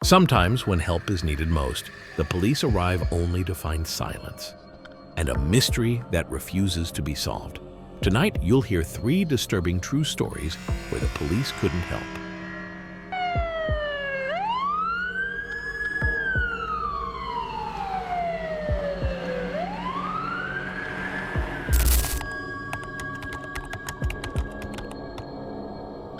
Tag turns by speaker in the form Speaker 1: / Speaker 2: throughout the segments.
Speaker 1: Sometimes, when help is needed most, the police arrive only to find silence and a mystery that refuses to be solved. Tonight, you'll hear 3 disturbing true stories where the police couldn't help.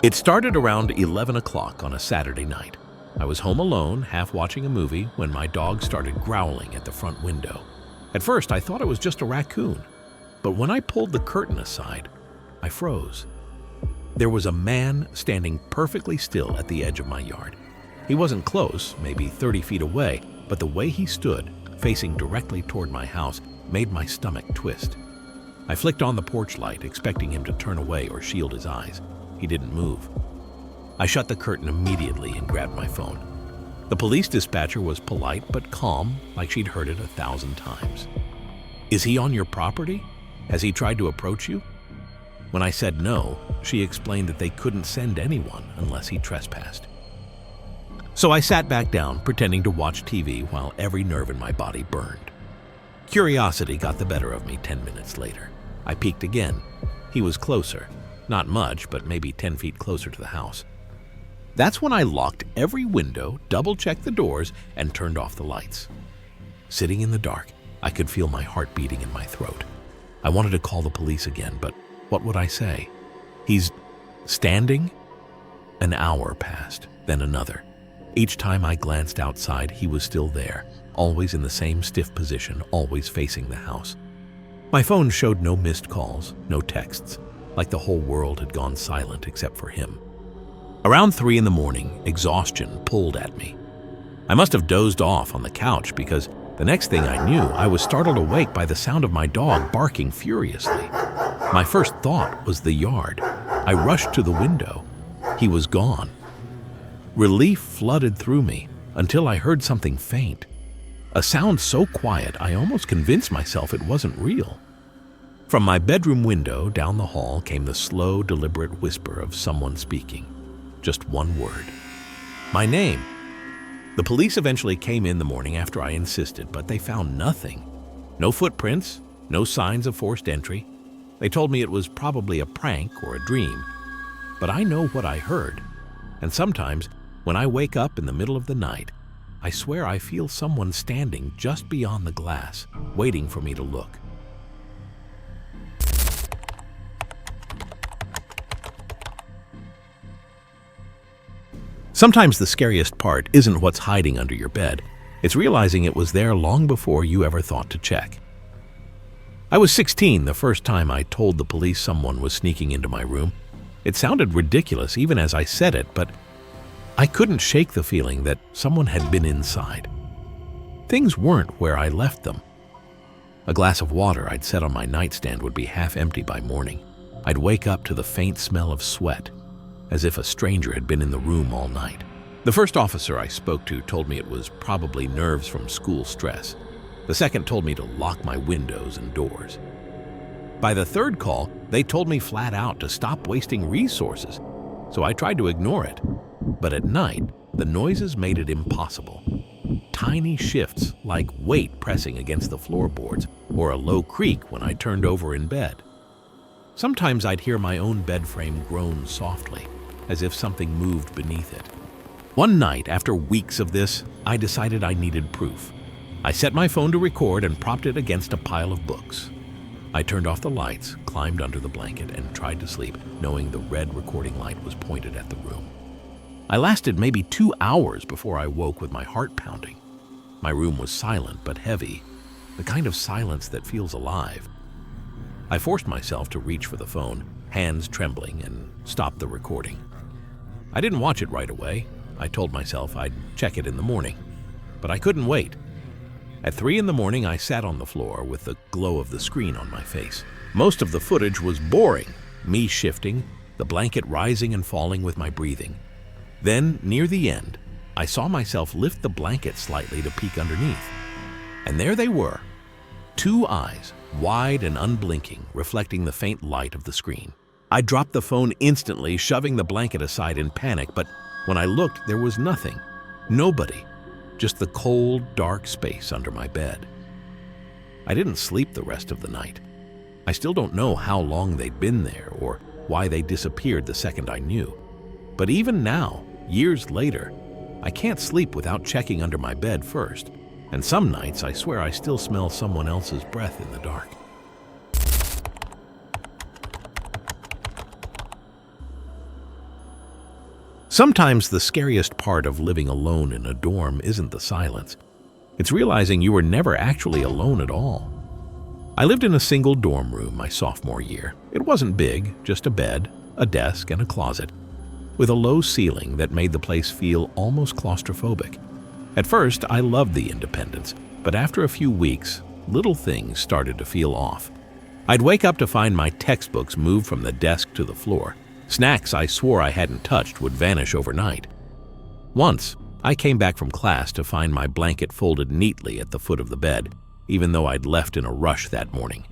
Speaker 1: It started around 11 o'clock on a Saturday night. I was home alone, half watching a movie, when my dog started growling at the front window. At first, I thought it was just a raccoon, but when I pulled the curtain aside, I froze. There was a man standing perfectly still at the edge of my yard. He wasn't close, maybe 30 feet away, but the way he stood, facing directly toward my house, made my stomach twist. I flicked on the porch light, expecting him to turn away or shield his eyes. He didn't move. I shut the curtain immediately and grabbed my phone. The police dispatcher was polite but calm, like she'd heard it 1,000 times. "Is he on your property? Has he tried to approach you?" When I said no, she explained that they couldn't send anyone unless he trespassed. So I sat back down, pretending to watch TV while every nerve in my body burned. Curiosity got the better of me 10 minutes later. I peeked again. He was closer. Not much, but maybe 10 feet closer to the house. That's when I locked every window, double-checked the doors, and turned off the lights. Sitting in the dark, I could feel my heart beating in my throat. I wanted to call the police again, but what would I say? He's standing? An hour passed, then another. Each time I glanced outside, he was still there, always in the same stiff position, always facing the house. My phone showed no missed calls, no texts, like the whole world had gone silent except for him. Around 3 in the morning, exhaustion pulled at me. I must have dozed off on the couch because the next thing I knew, I was startled awake by the sound of my dog barking furiously. My first thought was the yard. I rushed to the window. He was gone. Relief flooded through me until I heard something faint. A sound so quiet, I almost convinced myself it wasn't real. From my bedroom window down the hall came the slow, deliberate whisper of someone speaking. Just one word. My name. The police eventually came in the morning after I insisted, but they found nothing. No footprints, no signs of forced entry. They told me it was probably a prank or a dream. But I know what I heard. And sometimes, when I wake up in the middle of the night, I swear I feel someone standing just beyond the glass, waiting for me to look. Sometimes the scariest part isn't what's hiding under your bed. It's realizing it was there long before you ever thought to check. I was 16 the first time I told the police someone was sneaking into my room. It sounded ridiculous even as I said it, but I couldn't shake the feeling that someone had been inside. Things weren't where I left them. A glass of water I'd set on my nightstand would be half empty by morning. I'd wake up to the faint smell of sweat, as if a stranger had been in the room all night. The first officer I spoke to told me it was probably nerves from school stress. The second told me to lock my windows and doors. By the third call, they told me flat out to stop wasting resources, so I tried to ignore it. But at night, the noises made it impossible. Tiny shifts, like weight pressing against the floorboards, or a low creak when I turned over in bed. Sometimes I'd hear my own bed frame groan softly, as if something moved beneath it. One night, after weeks of this, I decided I needed proof. I set my phone to record and propped it against a pile of books. I turned off the lights, climbed under the blanket, and tried to sleep, knowing the red recording light was pointed at the room. I lasted maybe 2 hours before I woke with my heart pounding. My room was silent but heavy, the kind of silence that feels alive. I forced myself to reach for the phone, hands trembling, and stop the recording. I didn't watch it right away. I told myself I'd check it in the morning, but I couldn't wait. At 3 in the morning, I sat on the floor with the glow of the screen on my face. Most of the footage was boring, me shifting, the blanket rising and falling with my breathing. Then, near the end, I saw myself lift the blanket slightly to peek underneath. And there they were, 2 eyes, wide and unblinking, reflecting the faint light of the screen. I dropped the phone instantly, shoving the blanket aside in panic, but when I looked, there was nothing. Nobody, just the cold, dark space under my bed. I didn't sleep the rest of the night. I still don't know how long they'd been there or why they disappeared the second I knew. But even now, years later, I can't sleep without checking under my bed first. And some nights I swear I still smell someone else's breath in the dark. Sometimes the scariest part of living alone in a dorm isn't the silence. It's realizing you were never actually alone at all. I lived in a single dorm room my sophomore year. It wasn't big, just a bed, a desk, and a closet, with a low ceiling that made the place feel almost claustrophobic. At first, I loved the independence, but after a few weeks, little things started to feel off. I'd wake up to find my textbooks moved from the desk to the floor. Snacks I swore I hadn't touched would vanish overnight. Once, I came back from class to find my blanket folded neatly at the foot of the bed, even though I'd left in a rush that morning.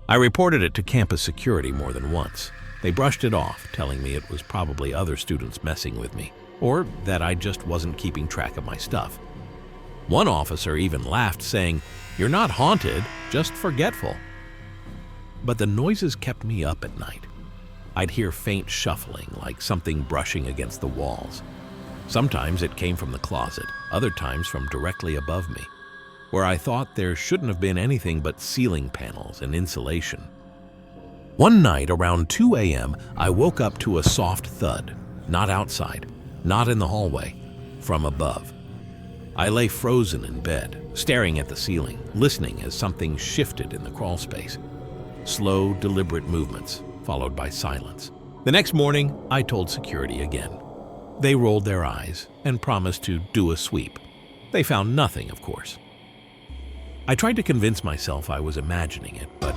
Speaker 1: I reported it to campus security more than once. They brushed it off, telling me it was probably other students messing with me, or that I just wasn't keeping track of my stuff. One officer even laughed, saying, "You're not haunted, just forgetful." But the noises kept me up at night. I'd hear faint shuffling, like something brushing against the walls. Sometimes it came from the closet, other times from directly above me, where I thought there shouldn't have been anything but ceiling panels and insulation. One night around 2 a.m., I woke up to a soft thud, not outside, not in the hallway, from above. I lay frozen in bed, staring at the ceiling, listening as something shifted in the crawl space. Slow, deliberate movements, followed by silence. The next morning, I told security again. They rolled their eyes and promised to do a sweep. They found nothing, of course. I tried to convince myself I was imagining it, but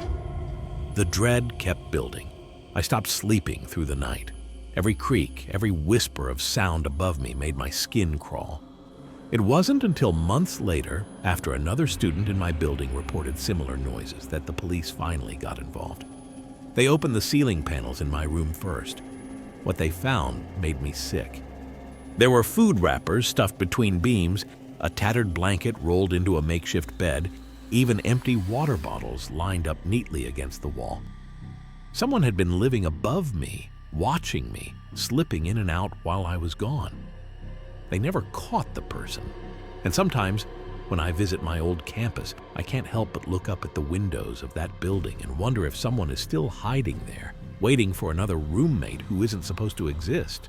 Speaker 1: the dread kept building. I stopped sleeping through the night. Every creak, every whisper of sound above me made my skin crawl. It wasn't until months later, after another student in my building reported similar noises, that the police finally got involved. They opened the ceiling panels in my room first. What they found made me sick. There were food wrappers stuffed between beams, a tattered blanket rolled into a makeshift bed, even empty water bottles lined up neatly against the wall. Someone had been living above me, watching me, slipping in and out while I was gone. They never caught the person. And sometimes, when I visit my old campus, I can't help but look up at the windows of that building and wonder if someone is still hiding there, waiting for another roommate who isn't supposed to exist.